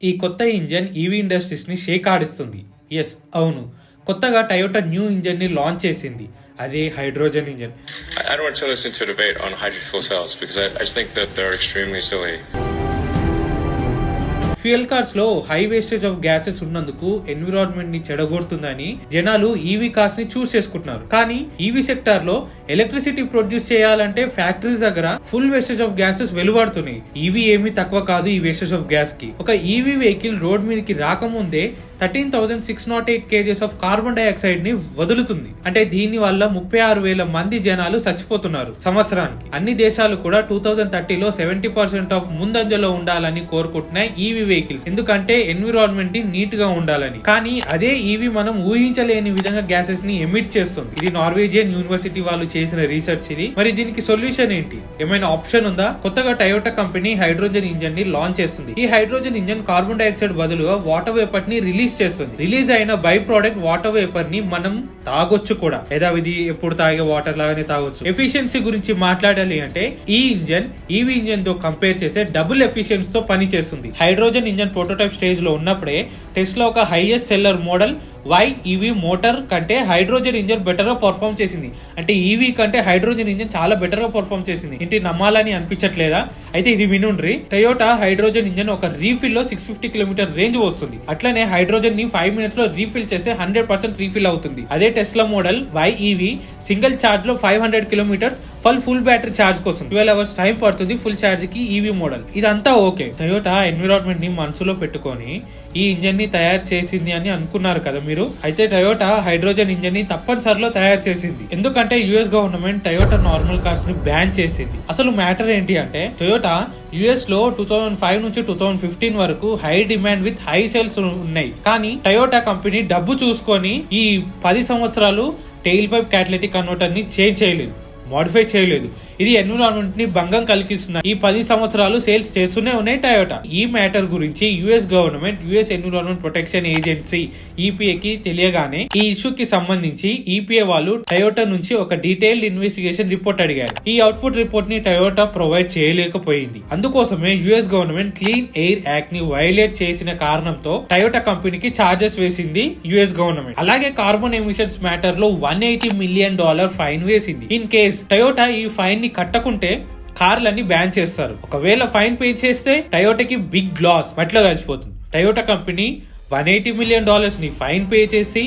ఈ కొత్త engine EV ఇండస్ట్రీస్ని Sheikh ఆడిస్తుంది. Yes, అవును, కొత్తగా టయోటా న్యూ ఇంజన్ని లాంచ్ చేసింది. అదే hydrogen engine. I don't want to listen to a debate on hydrogen fuel cells because I just think that they're extremely silly. Fuel cars లో high wastage of gases ఉన్నందుకు environment ని చెడగొడుతుందని జనాలు EV cars ని choose చేసుకుంటున్నారు. కానీ EV sector లో electricity produce చేయాలంటే ఫ్యాక్టరీస్ దగ్గర ఫుల్ వేస్టేజ్ ఆఫ్ గ్యాసెస్ వెలువడుతున్నాయి. ఈవీ ఏమీ తక్కువ కాదు ఈ వేస్టేజ్ ఆఫ్ గ్యాస్ కి. ఒక ఈవీ వెహికల్ రోడ్ మీదకి రాకముందే 13,608 kgs ఆఫ్ కార్బన్ డైఆక్సైడ్ ని వదులుతుంది. అంటే దీని వల్ల 36,000 మంది జనాలు చచ్చిపోతున్నారు సంవత్సరానికి. అన్ని దేశాలు కూడా 2030లో 70% ఆఫ్ ముందంజలో ఉండాలని కోరుకుంటున్నాయి ఈవీ వెహికల్స్. ఎందుకంటే ఎన్విరాన్మెంట్ ని నీట్ గా ఉండాలని. కానీ అదే ఈవీ మనం ఊహించలేని విధంగా గ్యాసెస్ ని ఎమిట్ చేస్తుంది. ఇది నార్వేజియన్ యూనివర్సిటీ వాళ్ళు చేసిన రీసెర్చ్ ఇది. మరి దీనికి సొల్యూషన్ ఏంటి? ఏమైనా ఆప్షన్ ఉందా? కొత్తగా టయోటా కంపెనీ హైడ్రోజన్ ఇంజన్ ని లాంచ్ చేస్తుంది. ఈ హైడ్రోజన్ ఇంజన్ కార్బన్ డైఆక్సైడ్ బదులుగా వాటర్ వేపర్ ని రిలీజ్ చేస్తుంది. రిలీజ్ అయిన బై ప్రోడక్ట్ వాటర్ వేపర్ ని మనం తాగొచ్చు కూడా. యథావిధి ఎప్పుడు తాగే వాటర్ లాగానే తాగొచ్చు. ఎఫిషియన్సీ గురించి మాట్లాడాలి అంటే ఈ ఇంజన్ ఈవీ ఇంజన్ తో కంపేర్ చేసే డబుల్ ఎఫిషియన్సీ తో పని చేస్తుంది. హైడ్రోజన్ ఇంజన్ ప్రోటోటైప్ స్టేజ్ లో ఉన్నప్పుడే టెస్లా ఒక highest seller model EV motor కంటే హైడ్రోజన్ ఇంజన్ బెటర్ గా పర్ఫార్మ్ చేసింది. అంటే ఈవీ కంటే హైడ్రోజన్ ఇంజన్ చాలా బెటర్ గా పర్ఫార్మ్ చేసింది. ఏంటి నమ్మాలని అనిపించట్లేదా? అయితే ఇది వినుండ్రి. టయోటా హైడ్రోజన్ ఇంజన్ ఒక రీఫిల్ లో 650 km రేంజ్ వస్తుంది. అట్లనే హైడ్రోజన్ ని 5 minutes లో రీఫిల్ చేస్తే 100% రీఫిల్ అవుతుంది. అదే Tesla model EV single charge లో 500 km ఫుల్ బ్యాటరీ చార్జ్ కోసం 12 hours టైం పడుతుంది ఫుల్ చార్జ్ కి ఈవీ మోడల్. ఇదంతా ఓకే. టయోటా ఎన్విరాన్మెంట్ ని మనసులో పెట్టుకొని ఈ ఇంజన్ ని తయారు చేసింది అని అనుకున్నారు కదా మీరు. అయితే టయోటా హైడ్రోజన్ ఇంజన్ ని తప్పనిసరిలో తయారు చేసింది. ఎందుకంటే US government Toyota normal cars ని బ్యాన్ చేసింది. అసలు మ్యాటర్ ఏంటి అంటే టయోటా యుఎస్ లో 2005 నుంచి 2015 వరకు high demand with high sales ఉన్నాయి. కానీ టయోటా కంపెనీ డబ్బు చూసుకొని ఈ 10 సంవత్సరాలు టెయిల్ పైప్ క్యాటలిటిక్ కన్వర్టర్ ని చేంజ్ చేయలేదు, మోడిఫై చేయలేదు. ఇది ఎన్విరాన్మెంట్ ని భంగం కలిగిస్తుంది. ఈ 10 సంవత్సరాలు సేల్స్ చేస్తూనే ఉన్నాయి టయోటా. ఈ మ్యాటర్ గురించి US government US environment protection agency ఈపీఏకి తెలియగానే ఈ ఇష్యూకి సంబంధించి ఈపీఏ వాళ్ళు టయోటా నుంచి ఒక డీటెయిల్డ్ ఇన్వెస్టిగేషన్ రిపోర్ట్ అడిగారు. ఈ అవుట్పుట్ రిపోర్ట్ ని టయోటా ప్రొవైడ్ చేయలేకపోయింది. అందుకోసమే US government clean air act ని వైలేట్ చేసిన కారణంతో టయోటా కంపెనీకి చార్జెస్ వేసింది యుఎస్ గవర్నమెంట్. అలాగే కార్బన్ ఎమిషన్స్ మ్యాటర్ లో $180 million ఫైన్ వేసింది. ఇన్ కేస్ టయోటా ఈ ఫైన్ కట్టకుంటే కార్లన్నీ బ్యాన్ చేస్తారు. ఒకవేళ ఫైన్ పే చేస్తే టయోటాకి బిగ్ లాస్ మట్లో కలిసిపోతుంది. టయోటా కంపెనీ $180 million ని ఫైన్ పే చేసి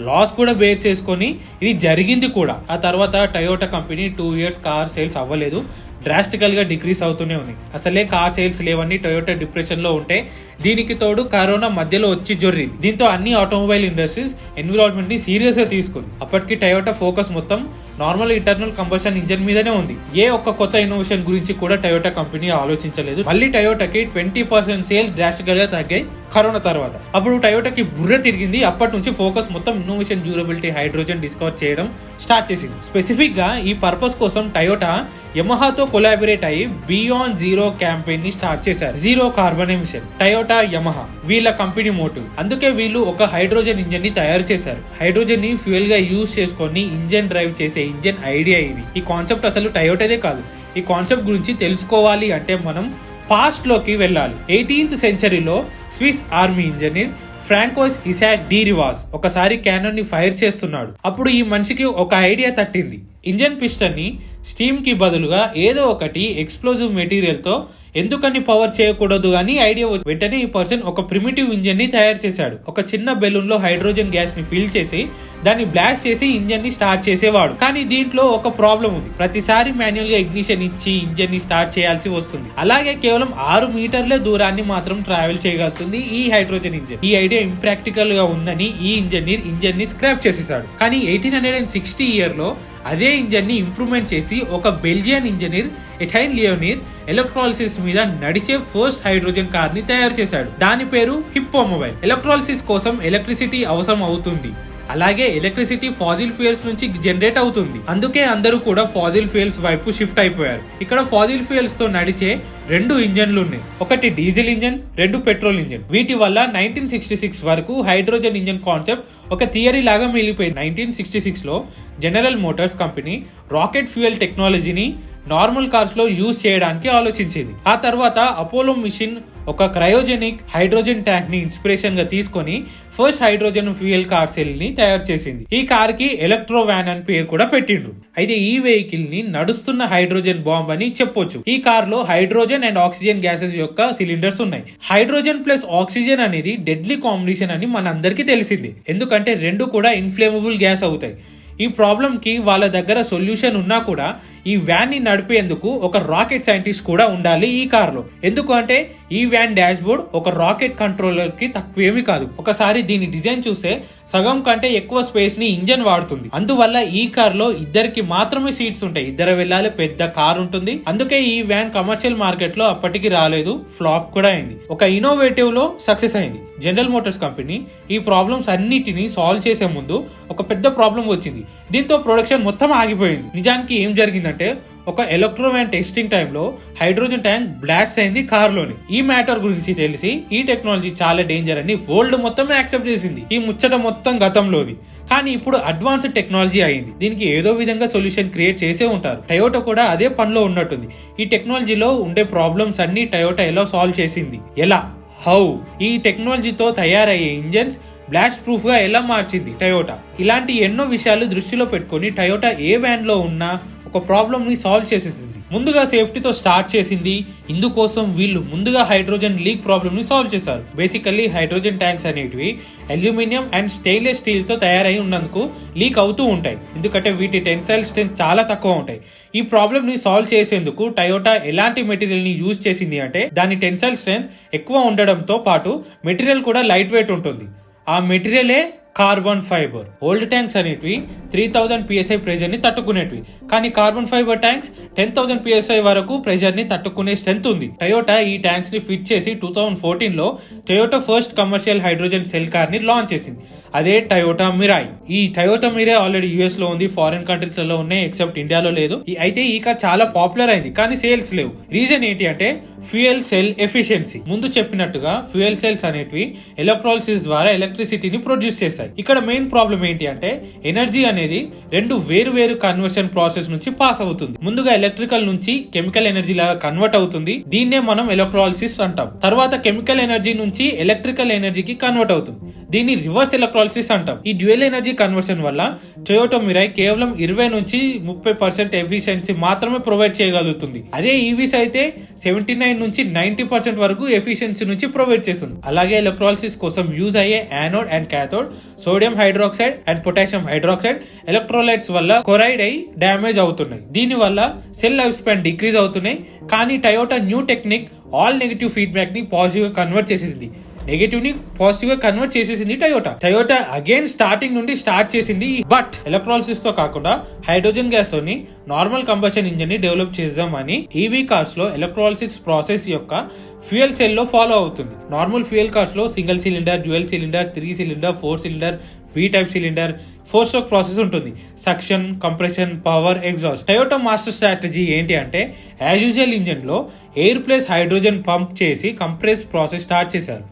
లాస్ కూడా బేర్ చేసుకొని ఇది జరిగింది కూడా. ఆ తర్వాత Toyota company 2 years car sales అవ్వలేదు, డ్రాస్టికల్ గా డిక్రీస్ అవుతూనే ఉంది. అసలే కార్ సేల్స్ లేవని టయోటా డిప్రెషన్ లో ఉంటే దీనికి తోడు కరోనా మధ్యలో వచ్చి జొర్రింది. దీంతో అన్ని ఆటోమొబైల్ ఇండస్ట్రీస్ ఎన్విరాన్మెంట్ ని సీరియస్ గా తీసుకుంది. అప్పటికి టయోటా ఫోకస్ మొత్తం నార్మల్ ఇంటర్నల్ కంబషన్ ఇంజన్ మీదనే ఉంది. ఏ ఒక్క కొత్త ఇన్నోవేషన్ గురించి కూడా టయోటా కంపెనీ ఆలోచించలేదు. మళ్ళీ టయోటాకి 20% సేల్స్ డ్రాస్టికల్ గా తగ్గాయి కరోనా తర్వాత. అప్పుడు టయోటాకి బుర్ర తిరిగింది. అప్పటి నుంచి ఫోకస్ మొత్తం ఇన్నోవేషన్, డ్యూరబిలిటీ, హైడ్రోజన్ డిస్కవర్ చేయడం స్టార్ట్ చేసింది. స్పెసిఫిక్ గా ఈ పర్పస్ కోసం టయోటా యమహాతో కొలాబరేట్ అయ్యి బియాండ్ జీరో క్యాంపెయిన్ ని స్టార్ట్ చేశారు. Zero carbon emission, Toyota Yamaha వీళ్ళ కంపెనీ మోటివ్. అందుకే వీళ్ళు ఒక హైడ్రోజన్ ఇంజన్ ని తయారు చేశారు. హైడ్రోజన్ ని ఫ్యూయల్ గా యూజ్ చేసుకొని ఇంజన్ డ్రైవ్ చేసే ఇంజన్ ఐడియా ఇది. ఈ కాన్సెప్ట్ అసలు టయోటాదే కాదు. ఈ కాన్సెప్ట్ గురించి తెలుసుకోవాలి అంటే మనం పాస్ట్ లోకి వెళ్ళాలి. 18th centuryలో Swiss army engineer Francois Isaac de Rivaz ఒకసారి క్యానన్ ని ఫైర్ చేస్తున్నాడు. అప్పుడు ఈ మనిషికి ఒక ఐడియా తట్టింది. ఇంజన్ పిస్టన్ ని స్టీమ్ కి బదులుగా ఏదో ఒకటి ఎక్స్ప్లోజివ్ మెటీరియల్ తో ఎందుకని పవర్ చేయకూడదు అని ఐడియా. వెంటనే ఈ పర్సన్ ఒక ప్రిమిటివ్ ఇంజన్ ని తయారు చేశాడు. ఒక చిన్న బెలూన్ లో హైడ్రోజన్ గ్యాస్ ని ఫిల్ చేసి దాన్ని బ్లాస్ట్ చేసి ఇంజన్ ని స్టార్ట్ చేసేవాడు. కానీ దీంట్లో ఒక ప్రాబ్లం ఉంది. ప్రతిసారి మాన్యువల్ గా ఇగ్నిషన్ ఇచ్చి ఇంజన్ ని స్టార్ట్ చేయాల్సి వస్తుంది. అలాగే కేవలం 6 మీటర్ల దూరాన్ని మాత్రం ట్రావెల్ చేయగలుగుతుంది ఈ హైడ్రోజన్ ఇంజన్. ఈ ఐడియా ఇంప్రాక్టికల్ గా ఉందని ఈ ఇంజన్ ని స్క్రాప్ చేసేసాడు. కానీ 1860 year లో అదే ఇంజన్ ని ఇంప్రూవ్మెంట్ చేసి ఒక బెల్జియన్ ఇంజనీర్ ఎథైన్ లియోనీర్ ఎలక్ట్రాలిసిస్ మీద నడిచే ఫస్ట్ హైడ్రోజన్ కార్ ని తయారు చేశాడు. దాని పేరు హిప్పో మొబైల్. ఎలక్ట్రాలిసిస్ కోసం ఎలక్ట్రిసిటీ అవసరం అవుతుంది. అలాగే ఎలక్ట్రిసిటీ ఫాజిల్ ఫ్యూయల్స్ నుంచి జనరేట్ అవుతుంది. అందుకే అందరూ కూడా ఫాజిల్ ఫ్యూయల్స్ వైపు షిఫ్ట్ అయిపోయారు. ఇక్కడ ఫాజిల్ ఫ్యూయల్స్ తో నడిచే 2 ఇంజన్లు ఉన్నాయి. ఒకటి డీజిల్ ఇంజన్, 2 పెట్రోల్ ఇంజన్. వీటి వల్ల 1966 వరకు హైడ్రోజన్ ఇంజన్ కాన్సెప్ట్ ఒక థియరీ లాగా మిగిలిపోయింది. 1966లో General Motors company rocket fuel టెక్నాలజీని నార్మల్ కార్స్ లో యూజ్ చేయడానికి ఆలోచించింది. ఆ తర్వాత అపోలో మిషన్ ఒక క్రయోజెనిక్ హైడ్రోజన్ ట్యాంక్ ని ఇన్స్పిరేషన్ గా తీసుకొని first hydrogen fuel car cell ని తయారు చేసింది. ఈ కార్ కి ఎలక్ట్రో వ్యాన్ అని పేరు కూడా పెట్టిండ్రు. అయితే ఈ వెహికల్ ని నడుస్తున్న హైడ్రోజన్ బాంబ్ అని చెప్పొచ్చు. ఈ కార్ లో హైడ్రోజన్ అండ్ ఆక్సిజన్ గ్యాసెస్ యొక్క సిలిండర్స్ ఉన్నాయి. హైడ్రోజన్ ప్లస్ ఆక్సిజన్ అనేది డెడ్లీ కాంబినేషన్ అని మనందరికీ తెలిసింది, ఎందుకంటే రెండు కూడా ఇన్ఫ్లేమబుల్ గ్యాస్ అవుతాయి. ఈ ప్రాబ్లం కి వాళ్ళ దగ్గర సొల్యూషన్ ఉన్నా కూడా ఈ వ్యాన్ ని నడిపేందుకు ఒక రాకెట్ సైంటిస్ట్ కూడా ఉండాలి ఈ కార్ లో. ఎందుకు అంటే ఈ వ్యాన్ డాష్ బోర్డ్ ఒక రాకెట్ కంట్రోలర్ కి తక్కువేమీ కాదు. ఒకసారి దీని డిజైన్ చూస్తే సగం కంటే ఎక్కువ స్పేస్ ని ఇంజన్ వాడుతుంది. అందువల్ల ఈ కార్ లో ఇద్దరికి మాత్రమే సీట్స్ ఉంటాయి. ఇద్దరు వెళ్ళాలి, పెద్ద కార్ ఉంటుంది. అందుకే ఈ వ్యాన్ కమర్షియల్ మార్కెట్ లో అప్పటికి రాలేదు, ఫ్లాప్ కూడా అయింది. ఒక ఇన్నోవేటివ్ లో సక్సెస్ అయింది. జనరల్ మోటార్స్ కంపెనీ ఈ ప్రాబ్లమ్స్ అన్నిటిని సాల్వ్ చేసే ముందు ఒక పెద్ద ప్రాబ్లం వచ్చింది. దీంతో ప్రొడక్షన్ మొత్తం ఆగిపోయింది. నిజానికి ఏం జరిగిందంటే ఒక ఎలక్ట్రోవ్యాన్ టెస్టింగ్ టైంలో హైడ్రోజన్ ట్యాంక్ బ్లాస్ట్ అయింది కార్ లోని. ఈ మ్యాటర్ గురించి తెలిసి ఈ టెక్నాలజీ చాలా డేంజర్ అని వరల్డ్ మొత్తం యాక్సెప్ట్ చేసింది. ఈ ముచ్చట మొత్తం గతంలోది, కానీ ఇప్పుడు అడ్వాన్స్డ్ టెక్నాలజీ అయింది. దీనికి ఏదో విధంగా సొల్యూషన్ క్రియేట్ చేసే ఉంటారు. టయోటా కూడా అదే పనిలో ఉన్నట్టుంది. ఈ టెక్నాలజీలో ఉండే ప్రాబ్లమ్స్ అన్ని టయోటా ఎలా సాల్వ్ చేసింది, ఎలా, హౌ ఈ టెక్నాలజీతో తయారయ్యే ఇంజన్స్ బ్లాస్ట్ ప్రూఫ్ గా ఎలా మార్చింది టయోటా. ఇలాంటి ఎన్నో విషయాలు దృష్టిలో పెట్టుకొని టయోటా ఏ వ్యాన్ లో ఉన్నా ఒక ప్రాబ్లమ్ ని సాల్వ్ చేసేసింది. ముందుగా సేఫ్టీతో స్టార్ట్ చేసింది. ఇందుకోసం వీళ్ళు ముందుగా హైడ్రోజన్ లీక్ ప్రాబ్లమ్ ని సాల్వ్ చేశారు. బేసికల్లీ హైడ్రోజన్ ట్యాంక్స్ అనేటివి అల్యూమినియం అండ్ స్టెయిన్లెస్ స్టీల్ తో తయారై ఉన్నందుకు లీక్ అవుతూ ఉంటాయి, ఎందుకంటే వీటి టెన్సైల్ స్ట్రెంత్ చాలా తక్కువ ఉంటాయి. ఈ ప్రాబ్లమ్ ని సాల్వ్ చేసేందుకు టయోటా ఎలాంటి మెటీరియల్ ని యూజ్ చేసింది అంటే దాని టెన్సైల్ స్ట్రెంత్ ఎక్కువ ఉండడంతో పాటు మెటీరియల్ కూడా లైట్ వెయిట్ ఉంటుంది. ఆ మెటీరియలే కార్బన్ ఫైబర్. ఓల్డ్ ట్యాంక్స్ అనేటివి 3000 PSI ప్రెషర్ ని తట్టుకునేటివి, కానీ కార్బన్ ఫైబర్ ట్యాంక్స్ 10,000 PSI వరకు ప్రెషర్ ని తట్టుకునే స్ట్రెంత్ ఉంది. టయోటా ఈ ట్యాంక్స్ ని ఫిట్ చేసి 2014 లో Toyota first commercial hydrogen cell car ని లాంచ్ చేసింది. అదే టయోటా మిరాయ్. ఈ టయోటా మిరాయ్ ఆల్రెడీ US లో ఉంది, ఫారిన్ కంట్రీస్ లలో ఉన్నాయి, ఎక్సెప్ట్ ఇండియాలో లేదు. అయితే ఈ కార్ చాలా పాపులర్ అయింది, కానీ సేల్స్ లేవు. రీజన్ ఏంటి అంటే ఫ్యూయల్ సెల్ ఎఫిషియన్సీ. ముందు చెప్పినట్టుగా ఫ్యూయల్ సెల్స్ అనేటివి ఎలక్ట్రాలిసిస్ ద్వారా ఎలక్ట్రిసిటీని ప్రొడ్యూస్ చేస్తాయి. ఇక్కడ మెయిన్ ప్రాబ్లం ఏంటి అంటే ఎనర్జీ అనేది రెండు వేరు వేరు కన్వర్షన్ ప్రాసెస్ నుంచి పాస్ అవుతుంది. ముందుగా ఎలక్ట్రికల్ నుంచి కెమికల్ ఎనర్జీ లాగా కన్వర్ట్ అవుతుంది. దీన్నే మనం ఎలక్ట్రాలిసిస్ అంటాం. తర్వాత కెమికల్ ఎనర్జీ నుంచి ఎలక్ట్రికల్ ఎనర్జీకి కన్వర్ట్ అవుతుంది. దీన్ని రివర్స్ ఎలక్ట్రాలిసిస్ అంటాం. ఈ డ్యూయల్ ఎనర్జీ కన్వర్షన్ వల్ల టయోటా మిరాయ్ కేవలం 20 నుంచి 30% ఎఫిషియన్సీ మాత్రమే ప్రొవైడ్ చేయగలుగుతుంది. అదే ఈవీస్ అయితే 79 నుంచి 90% వరకు ఎఫిషియన్సీ నుంచి ప్రొవైడ్ చేస్తుంది. అలాగే ఎలక్ట్రాలిసిస్ కోసం యూజ్ అయ్యే anode and cathode sodium hydroxide and potassium hydroxide electrolytes వల్ల కొరైడ్ అయి డ్యామేజ్ అవుతున్నాయి. దీని వల్ల సెల్ లైఫ్ స్పాన్ డిక్రీజ్ అవుతున్నాయి. కానీ Toyota new technique all negative feedback ని పాజిటివ్ గా కన్వర్ట్ చేసింది. నెగటివ్ ని పాజిటివ్ గా కన్వర్ట్ చేసేసింది టయోటా అగైన్ స్టార్టింగ్ నుండి స్టార్ట్ చేసింది. బట్ ఎలక్ట్రాలిసిస్ తో కాకుండా హైడ్రోజన్ గ్యాస్ తోని నార్మల్ కంబషన్ ఇంజిన్ ని డెవలప్ చేద్దామని ఈవీ కార్స్ లో ఎలక్ట్రాలిసిస్ ప్రాసెస్ యొక్క ఫ్యూయల్ సెల్ లో ఫాలో అవుతుంది. నార్మల్ ఫ్యూయల్ కార్స్ లో single cylinder, dual cylinder, 3 cylinder, 4 cylinder, V type cylinder, 4 stroke process ఉంటుంది. Suction, compression, power, exhaust. Toyota master strategy ఏంటి అంటే యాజ్ యూజువల్ ఇంజిన్ లో air plus hydrogen pump చేసి compress process start చేశారు.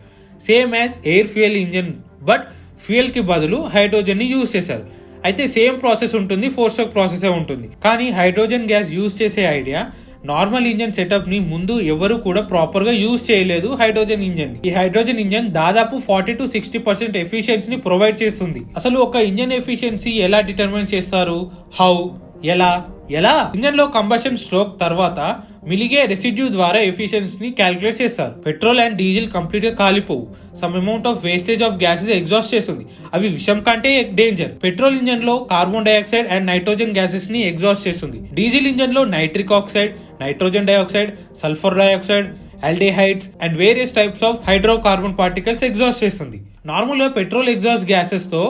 Same as air fuel engine, but fuel కి బదులు hydrogen ని use చేశారు. అయితే సేమ్ ప్రాసెస్ ఉంటుంది, 4 స్ట్రోక్ ప్రాసెస్ ఉంటుంది. కానీ హైడ్రోజన్ గ్యాస్ యూజ్ చేసే ఐడియా నార్మల్ ఇంజన్ సెటప్ ని ముందు ఎవరు కూడా ప్రాపర్ గా యూజ్ చేయలేదు హైడ్రోజన్ ఇంజన్. ఈ హైడ్రోజన్ ఇంజన్ దాదాపు 40 to 60% ఎఫిషియన్సీ ని ప్రొవైడ్ చేస్తుంది. అసలు ఒక ఇంజన్ ఎఫిషియన్సీ ఎలా డిటర్మైన్ చేస్తారు, హౌ, ఎలా ఇంజన్ లో కంబషన్ స్ట్రోక్ తర్వాత మిలిగే రెసిడ్యూ ద్వారా ఎఫిషియన్సీని క్యాలిక్యులేట్ చేస్తారు. పెట్రోల్ అండ్ డీజిల్ కంప్లీట్ గా కాలిపోవు. Some amount of wastage of gases exhaust చేస్తుంది. అవి విషం కంటే డేంజర్. పెట్రోల్ ఇంజన్ లో carbon dioxide and nitrogen gases ని ఎగ్జాస్ట్ చేస్తుంది. డీజిల్ ఇంజన్ లో nitric oxide, nitrogen dioxide, sulphur dioxide, aldehydes and various types of hydrocarbon particles exhaust చేస్తుంది. Normal గా పెట్రోల్ ఎగ్జాస్ట్ గ్యాసెస్ తో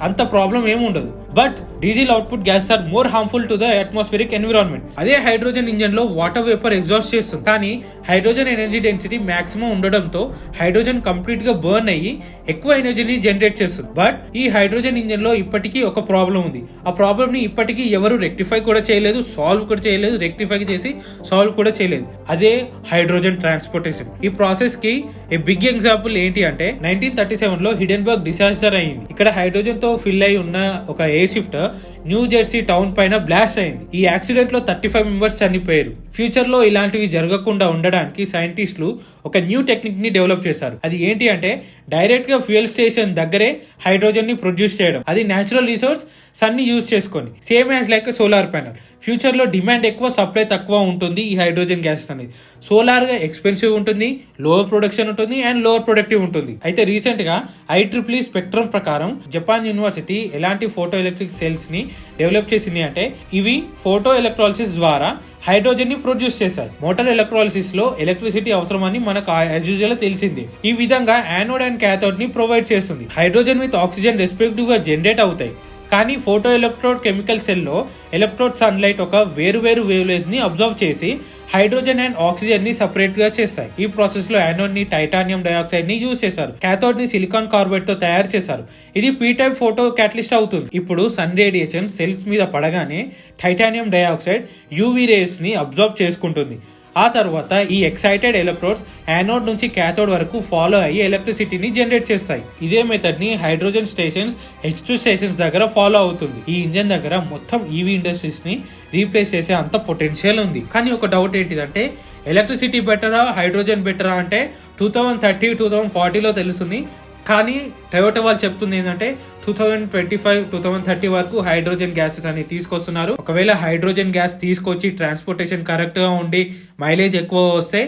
అంత ప్రాబ్లం ఏమి ఉండదు. But diesel output gas are more harmful to the atmospheric environment. అదే hydrogen engine లో water vapour exhaust చేస్తుంది. కానీ హైడ్రోజన్ ఎనర్జీ డెన్సిటీ మాక్సిమం ఉండడంతో హైడ్రోజన్ కంప్లీట్ గా బర్న్ అయ్యి ఎక్కువ ఎనర్జీని జనరేట్ చేస్తుంది. బట్ ఈ హైడ్రోజన్ ఇంజన్ లో ఇప్పటికీ ఒక ప్రాబ్లం ఉంది. ఆ ప్రాబ్లమ్ ని ఇప్పటికీ ఎవరు రెక్టిఫై కూడా చేయలేదు, సాల్వ్ కూడా చేయలేదు, రెక్టిఫై చేసి సాల్వ్ కూడా చేయలేదు. అదే హైడ్రోజన్ ట్రాన్స్పోర్టేషన్. ఈ ప్రాసెస్ కి ఏ బిగ్ ఎగ్జాంపుల్ ఏంటి అంటే 1937 లో హిడెన్బర్గ్ డిసాస్టర్ అయింది. ఇక్కడ హైడ్రోజన్ తో ఫిల్ అయి ఉన్న ఒక air shifter new Jersey town పైన బ్లాస్ట్ అయింది. ఈ యాక్సిడెంట్ లో 35 మెంబర్స్ చనిపోయారు. ఫ్యూచర్ లో ఇలాంటివి జరగకుండా ఉండడానికి సైంటిస్టులు ఒక న్యూ టెక్నిక్ ని డెవలప్ చేశారు. అది ఏంటి అంటే డైరెక్ట్ గా ఫ్యూయల్ స్టేషన్ దగ్గరే హైడ్రోజన్ ని ప్రొడ్యూస్ చేయడం. అది నేచురల్ రిసోర్స్ సన్ ని యూజ్ చేసుకొని, same as like solar panel. Future లో డిమాండ్ ఎక్కువ, సప్లై తక్కువ ఉంటుంది ఈ హైడ్రోజన్ గ్యాస్ అనేది. సోలార్ గా ఎక్స్పెన్సివ్ ఉంటుంది, లోవర్ ప్రొడక్షన్ ఉంటుంది అండ్ లోవర్ ప్రొడక్టివ్ ఉంటుంది. అయితే రీసెంట్ గా IEEE స్పెక్ట్రమ్ ప్రకారం జపాన్ యూనివర్సిటీ ఎలాంటి ఫోటో ఎలక్ట్రిక్ సెల్స్ ని డెవలప్ చేసింది అంటే ఇవి ఫోటో ఎలక్ట్రాలిసిస్ ద్వారా హైడ్రోజన్ ని ప్రొడ్యూస్ చేశాయి. మోటార్ ఎలక్ట్రాలిసిస్ లో ఎలక్ట్రిసిటీ అవసరమని మనకు యాజ్ యూజువల్ తెలిసింది. ఈ విధంగా యానోడ్ అండ్ క్యాథోడ్ ని ప్రొవైడ్ చేస్తుంది. హైడ్రోజన్ విత్ ఆక్సిజన్ రెస్పెక్టివ్ గా జనరేట్ అవుతాయి. కానీ ఫోటో ఎలక్ట్రోడ్ కెమికల్ సెల్లో ఎలక్ట్రోడ్ సన్లైట్ ఒక వేరు వేవ్ లెంత్ ని అబ్జర్వ్ చేసి హైడ్రోజన్ అండ్ ఆక్సిజన్ ని సెపరేట్ గా చేస్తాయి. ఈ ప్రాసెస్ లో యానోడ్ ని టైటానియం డైఆక్సైడ్ ని యూజ్ చేశారు. క్యాథోడ్ ని సిలికాన్ కార్బైడ్ తో తయారు చేశారు. ఇది పీ టైప్ ఫోటో క్యాటలిస్ట్ అవుతుంది. ఇప్పుడు సన్ రేడియేషన్ సెల్స్ మీద పడగానే టైటానియం డైఆక్సైడ్ యూవీ రేస్ ని అబ్జర్వ్ చేసుకుంటుంది. ఆ తర్వాత ఈ ఎక్సైటెడ్ ఎలక్ట్రోడ్స్ యానోడ్ నుంచి క్యాథోడ్ వరకు ఫాలో అయ్యి ఎలక్ట్రిసిటీని జనరేట్ చేస్తాయి. ఇదే మెథడ్ ని హైడ్రోజన్ స్టేషన్స్, H2 స్టేషన్స్ దగ్గర ఫాలో అవుతుంది. ఈ ఇంజన్ దగ్గర మొత్తం ఈవీ ఇండస్ట్రీస్ ని రీప్లేస్ చేసే అంత పొటెన్షియల్ ఉంది. కానీ ఒక డౌట్ ఏంటిదంటే ఎలక్ట్రిసిటీ బెటరా, హైడ్రోజన్ బెటరా అంటే 2030, 2040లో తెలుస్తుంది. కానీ టొయోటా వాళ్ళు చెప్తుంది ఏంటంటే 2025, 2030 వరకు హైడ్రోజన్ గ్యాసెస్ అని తీసుకొస్తున్నారు. ఒకవేళ హైడ్రోజన్ గ్యాస్ తీసుకొచ్చి ట్రాన్స్పోర్టేషన్ కరెక్ట్ గా ఉండి మైలేజ్ ఎక్కువ వస్తే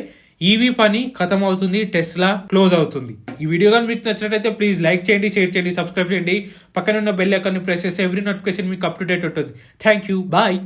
ఈవీ పని ఖతం అవుతుంది, టెస్లా క్లోజ్ అవుతుంది. ఈ వీడియో కానీ మీకు నచ్చినట్లయితే ప్లీజ్ లైక్ చేయండి, షేర్ చేయండి, సబ్స్క్రైబ్ చేయండి. పక్కన ఉన్న బెల్ ఐకాన్ ని ప్రెస్ చేస్తే ఎవ్రీ నోటిఫికేషన్ మీకు అప్ టు డేట్ ఉంటుంది. Thank you, bye.